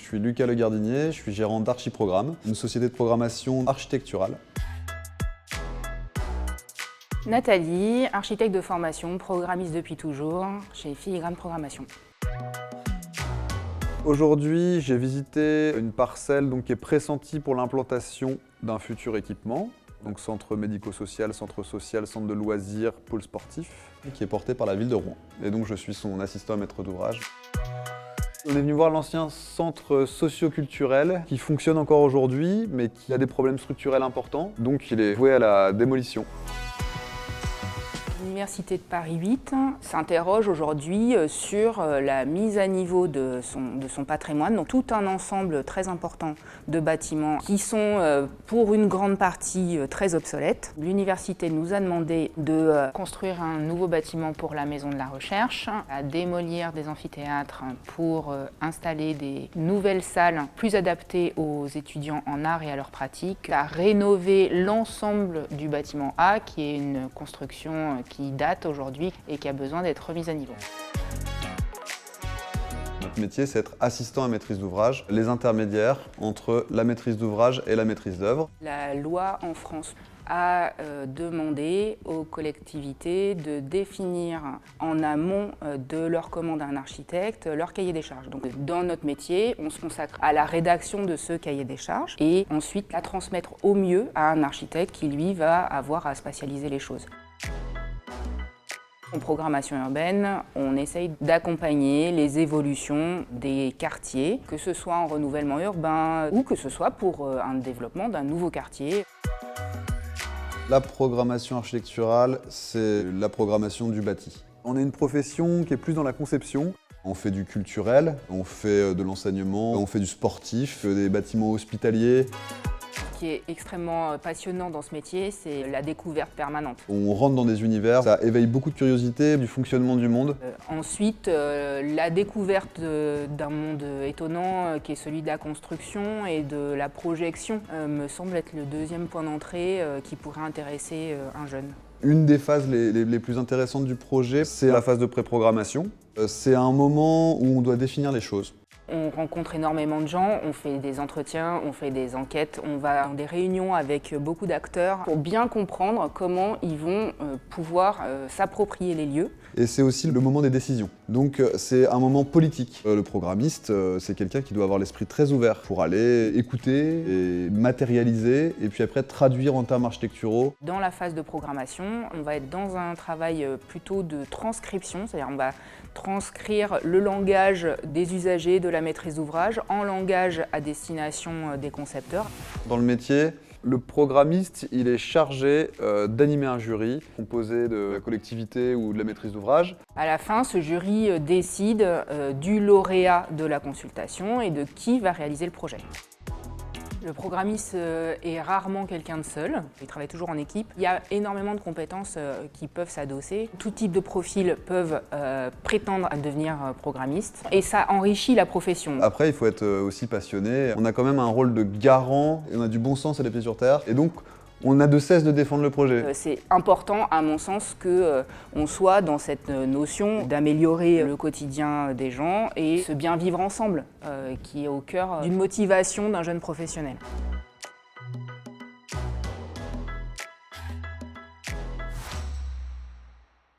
suis Lucas Le Gardinier, je suis gérant d'Archiprogramme, une société de programmation architecturale. Nathalie, architecte de formation, programmiste depuis toujours, chez Filigrane Programmation. Aujourd'hui, j'ai visité une parcelle qui est pressentie pour l'implantation d'un futur équipement, donc centre médico-social, centre social, centre de loisirs, pôle sportif, qui est porté par la ville de Rouen. Et donc je suis son assistant maître d'ouvrage. On est venu voir l'ancien centre socio-culturel qui fonctionne encore aujourd'hui, mais qui a des problèmes structurels importants, donc il est voué à la démolition. L'Université de Paris 8 s'interroge aujourd'hui sur la mise à niveau de son patrimoine, donc tout un ensemble très important de bâtiments qui sont pour une grande partie très obsolètes. L'université nous a demandé de construire un nouveau bâtiment pour la maison de la recherche, à démolir des amphithéâtres pour installer des nouvelles salles plus adaptées aux étudiants en art et à leurs pratiques, à rénover l'ensemble du bâtiment A, qui est une construction qui date aujourd'hui et qui a besoin d'être remise à niveau. Notre métier, c'est être assistant à maîtrise d'ouvrage, les intermédiaires entre la maîtrise d'ouvrage et la maîtrise d'œuvre. La loi en France a demandé aux collectivités de définir en amont de leur commande à un architecte leur cahier des charges. Donc, dans notre métier, on se consacre à la rédaction de ce cahier des charges et ensuite la transmettre au mieux à un architecte qui, lui, va avoir à spatialiser les choses. En programmation urbaine, on essaye d'accompagner les évolutions des quartiers, que ce soit en renouvellement urbain ou que ce soit pour un développement d'un nouveau quartier. La programmation architecturale, c'est la programmation du bâti. On est une profession qui est plus dans la conception. On fait du culturel, on fait de l'enseignement, on fait du sportif, des bâtiments hospitaliers. Ce qui est extrêmement passionnant dans ce métier, c'est la découverte permanente. On rentre dans des univers, ça éveille beaucoup de curiosité du fonctionnement du monde. Ensuite, la découverte d'un monde étonnant qui est celui de la construction et de la projection me semble être le deuxième point d'entrée qui pourrait intéresser un jeune. Une des phases les plus intéressantes du projet, c'est la phase de pré-programmation. C'est un moment où on doit définir les choses. On rencontre énormément de gens, on fait des entretiens, on fait des enquêtes, on va dans des réunions avec beaucoup d'acteurs pour bien comprendre comment ils vont pouvoir s'approprier les lieux. Et c'est aussi le moment des décisions. Donc c'est un moment politique. Le programmiste, c'est quelqu'un qui doit avoir l'esprit très ouvert pour aller écouter et matérialiser et puis après traduire en termes architecturaux. Dans la phase de programmation, on va être dans un travail plutôt de transcription, c'est-à-dire on va transcrire le langage des usagers de la maîtrise d'ouvrage en langage à destination des concepteurs. Dans le métier, le programmiste, il est chargé d'animer un jury composé de la collectivité ou de la maîtrise d'ouvrage. À la fin, ce jury décide du lauréat de la consultation et de qui va réaliser le projet. Le programmiste est rarement quelqu'un de seul, il travaille toujours en équipe. Il y a énormément de compétences qui peuvent s'adosser. Tout type de profils peuvent prétendre à devenir programmiste et ça enrichit la profession. Après, il faut être aussi passionné. On a quand même un rôle de garant, et on a du bon sens et les pieds sur terre. Et donc, on n'a de cesse de défendre le projet. C'est important, à mon sens, qu'on soit dans cette notion d'améliorer le quotidien des gens et ce bien vivre ensemble qui est au cœur d'une motivation d'un jeune professionnel.